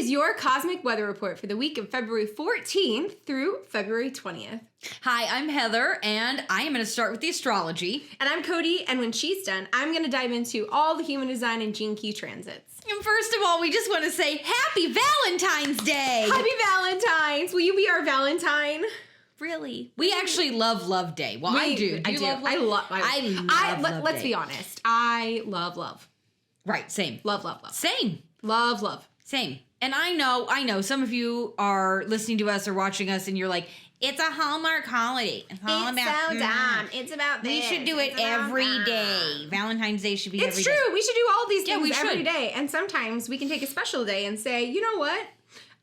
is your cosmic weather report for the week of February 14th through February 20th. Hi, I'm Heather, and I am going to start with the astrology. And I'm Cody, and when she's done, I'm going to dive into all the human design and gene key transits. And first of all, we just want to say Happy Valentine's Day! Happy Valentine's! Will you be our Valentine? Really? We actually love Love Day. Well, I do. Do you love love? I love let's Day. be honest. I love love. Right, same. Love. Same. Love. Same. And I know some of you are listening to us or watching us and you're like, it's a Hallmark holiday. It's all It's about, so dumb. It's about this. We should do it It's about every that. day. Valentine's Day should be every It's day. true. We should do all these Yeah, things we every should. day. And sometimes we can take a special day and say, you know what?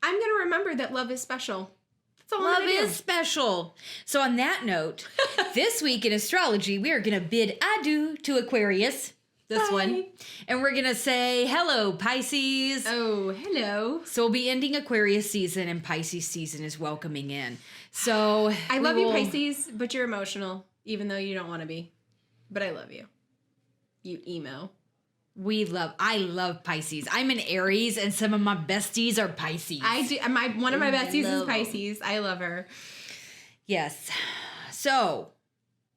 I'm going to remember that love is special. That's all I'm Love gonna do. is special. So on that note, this week in astrology, we are going to bid adieu to Aquarius, this Bye. one. And we're going to say, hello, Pisces. Oh, hello. So we'll be ending Aquarius season and Pisces season is welcoming in. So I love you, Pisces, but you're emotional, even though you don't want to be. But I love you. You emo. I love Pisces. I'm an Aries and some of my besties are Pisces. I do. One of my besties is love 'em. Pisces. I love her. Yes. So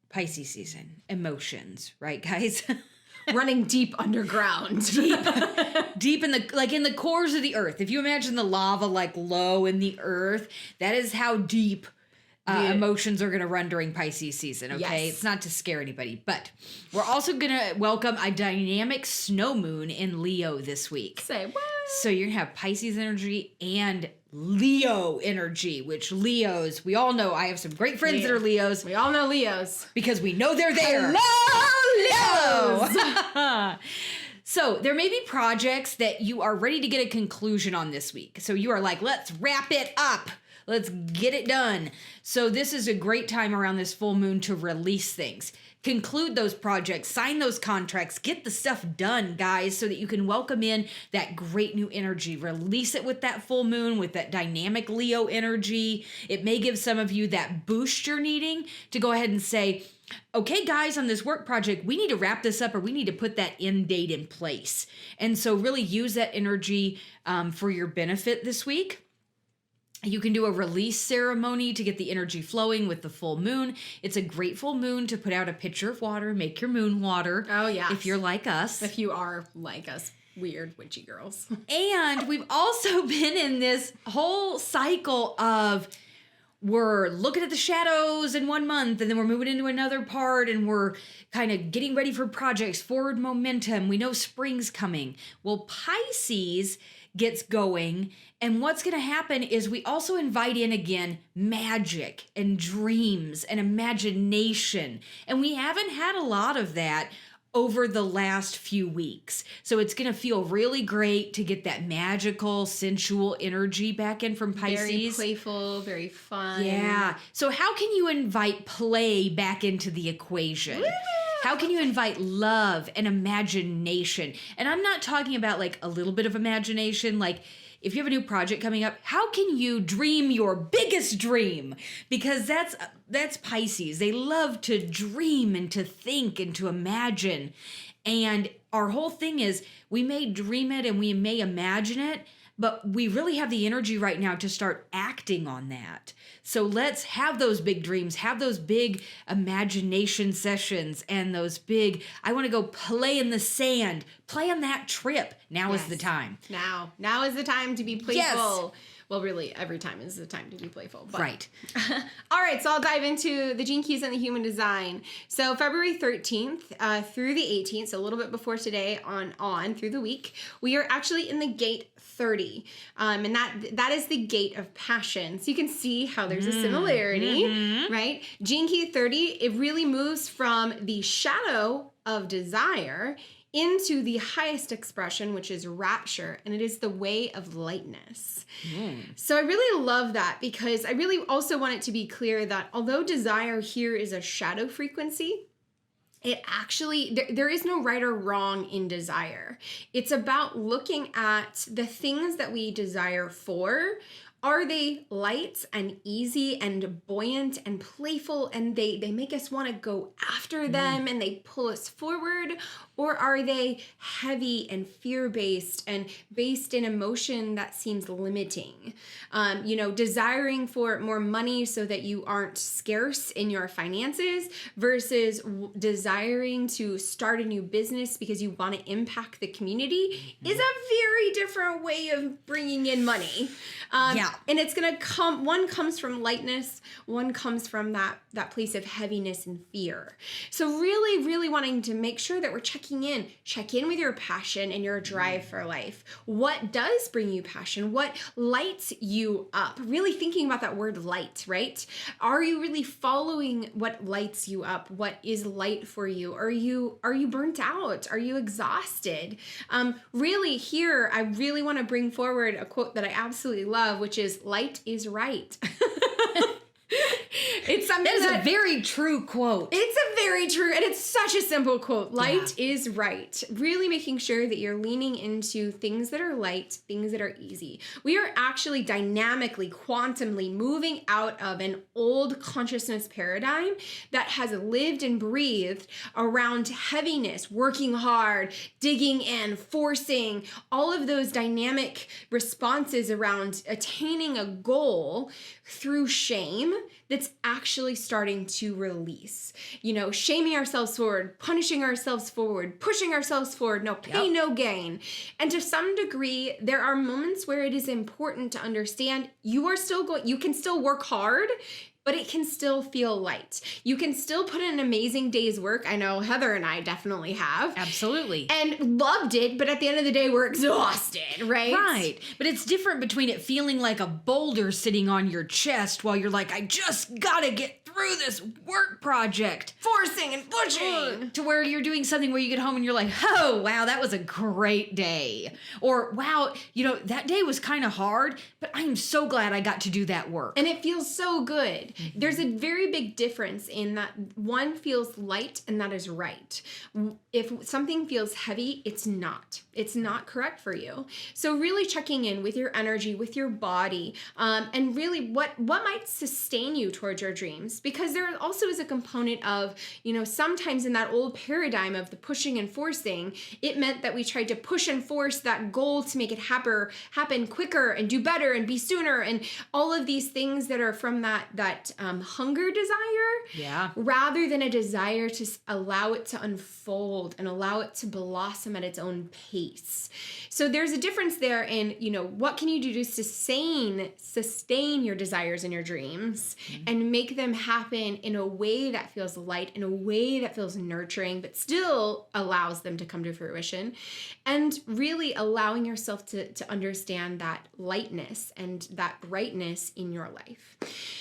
Pisces season, emotions, right, guys? Running deep underground. Deep in the cores of the earth. If you imagine the lava like low in the earth, that is how deep emotions are going to run during Pisces season, okay? Yes. It's not to scare anybody, but we're also going to welcome a dynamic snow moon in Leo this week. Say what? So you're going to have Pisces energy and Leo energy, which Leos, we all know, I have some great friends that are Leos We all know Leos. because we know they're there. Hello, Leos! So there may be projects that you are ready to get a conclusion on this week. So you are like, let's wrap it up. Let's get it done. So this is a great time around this full moon to release things. Conclude those projects, sign those contracts, get the stuff done, guys, so that you can welcome in that great new energy. Release it with that full moon, with that dynamic Leo energy. It may give some of you that boost you're needing to go ahead and say, okay, guys, on this work project, we need to wrap this up or we need to put that end date in place. And so really use that energy for your benefit this week. You can do a release ceremony to get the energy flowing with the full moon. It's a great full moon to put out a pitcher of water, make your moon water. Oh, yeah. If you're like us. If you are like us, weird witchy girls. And we've also been in this whole cycle of we're looking at the shadows in 1 month and then we're moving into another part and we're kind of getting ready for projects, forward momentum. We know spring's coming. Well, Pisces gets going, and what's going to happen is we also invite in again magic and dreams and imagination, and we haven't had a lot of that over the last few weeks. So it's going to feel really great to get that magical, sensual energy back in from Pisces. Very playful, very fun. Yeah. So how can you invite play back into the equation? Woo! How can you invite love and imagination? And I'm not talking about like a little bit of imagination, like if you have a new project coming up, how can you dream your biggest dream? Because that's Pisces. They love to dream and to think and to imagine. And our whole thing is we may dream it and we may imagine it, but we really have the energy right now to start acting on that. So let's have those big dreams, have those big imagination sessions and those big, I want to go play in the sand, plan that trip. Now is the time. Now is the time to be playful. Yes. Well, really, every time is the time to be playful. But. Right. All right, so I'll dive into the gene keys and the human design. So February 13th through the 18th, so a little bit before today on through the week, we are actually in the gate 30. And that is the gate of passion. So you can see how there's a similarity, right? Gene key 30, it really moves from the shadow of desire into the highest expression, which is rapture, and it is the way of lightness. So I really love that because I really also want it to be clear that although desire here is a shadow frequency, it actually, there is no right or wrong in desire. It's about looking at the things that we desire for Are they light and easy and buoyant and playful, and they make us want to go after them and they pull us forward? Or are they heavy and fear-based and based in emotion that seems limiting? Desiring for more money so that you aren't scarce in your finances versus desiring to start a new business because you want to impact the community is a very different way of bringing in money. And it's going to come, one comes from lightness, one comes from that place of heaviness and fear. So really, really wanting to make sure that we're check in with your passion and your drive for life. What does bring you passion? What lights you up? Really thinking about that word light, right? Are you really following what lights you up? What is light for you? Are you burnt out? Are you exhausted? Really here, I really want to bring forward a quote that I absolutely love, which is light is right. It's something that is a very true quote. It's a very true, and it's such a simple quote. Light is right. Really making sure that you're leaning into things that are light, things that are easy. We are actually dynamically, quantumly moving out of an old consciousness paradigm that has lived and breathed around heaviness, working hard, digging in, forcing, all of those dynamic responses around attaining a goal through shame that's actually starting to release. Shaming ourselves forward, punishing ourselves forward, pushing ourselves forward, no pain, no gain. And to some degree, there are moments where it is important to understand you can still work hard, but it can still feel light. You can still put in an amazing day's work. I know Heather and I definitely have. Absolutely. And loved it, but at the end of the day, we're exhausted, right? Right. But it's different between it feeling like a boulder sitting on your chest while you're like, I just gotta get through this work project. Forcing and pushing. To where you're doing something where you get home and you're like, oh, wow, that was a great day. Or, wow, that day was kind of hard, but I'm so glad I got to do that work. And it feels so good. There's a very big difference in that one feels light and that is right. If something feels heavy, it's not. It's not correct for you. So really checking in with your energy, with your body, and really what might sustain you towards your dreams. Because there also is a component of, sometimes in that old paradigm of the pushing and forcing, it meant that we tried to push and force that goal to make it happen quicker and do better and be sooner and all of these things that are from that hunger desire, rather than a desire to allow it to unfold and allow it to blossom at its own pace. So there's a difference there in, what can you do to sustain your desires and your dreams and make them happen in a way that feels light, in a way that feels nurturing, but still allows them to come to fruition, and really allowing yourself to understand that lightness and that brightness in your life.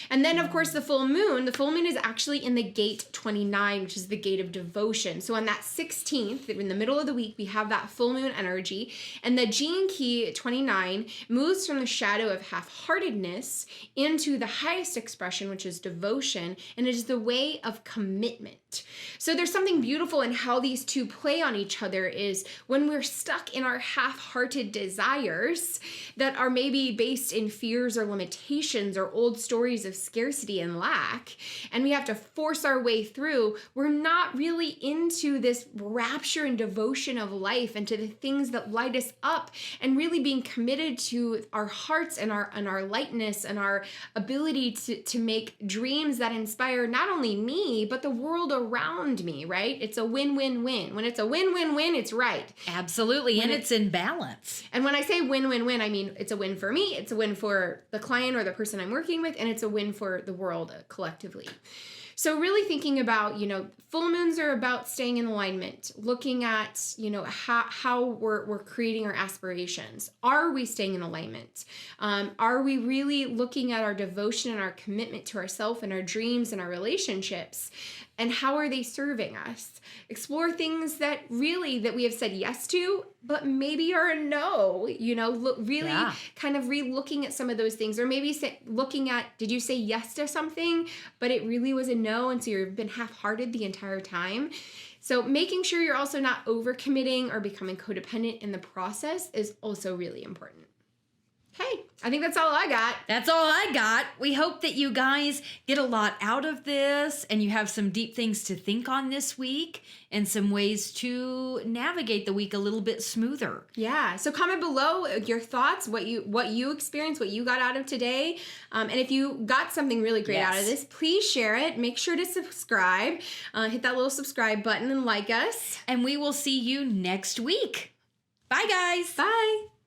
And then, of course, the full moon is actually in the gate 29, which is the gate of devotion. So on that 16th, in the middle of the week, we have that full moon energy. And the gene key 29 moves from the shadow of half-heartedness into the highest expression, which is devotion. And it is the way of commitment. So there's something beautiful in how these two play on each other is when we're stuck in our half-hearted desires that are maybe based in fears or limitations or old stories of scarcity and lack, and we have to force our way through, we're not really into this rapture and devotion of life and to the things that light us up and really being committed to our hearts and our lightness and our ability to make dreams that inspire not only me, but the world around me, right? It's a win-win-win. When it's a win-win-win, it's right. Absolutely, and it's in balance. And when I say win-win-win, I mean it's a win for me, it's a win for the client or the person I'm working with, and it's a win for the world collectively. So really thinking about, full moons are about staying in alignment, looking at, how we're creating our aspirations. Are we staying in alignment? Are we really looking at our devotion and our commitment to ourselves and our dreams and our relationships? And how are they serving us? Explore things that we have said yes to, but maybe are a no, kind of re-looking at some of those things, or maybe looking at, did you say yes to something, but it really was a no, and so you've been half-hearted the entire time. So making sure you're also not overcommitting or becoming codependent in the process is also really important. Hey, I think that's all I got. That's all I got. We hope that you guys get a lot out of this and you have some deep things to think on this week and some ways to navigate the week a little bit smoother. Yeah. So comment below your thoughts, what you experienced, what you got out of today. And if you got something really great out of this, please share it. Make sure to subscribe. Hit that little subscribe button and like us. And we will see you next week. Bye, guys. Bye.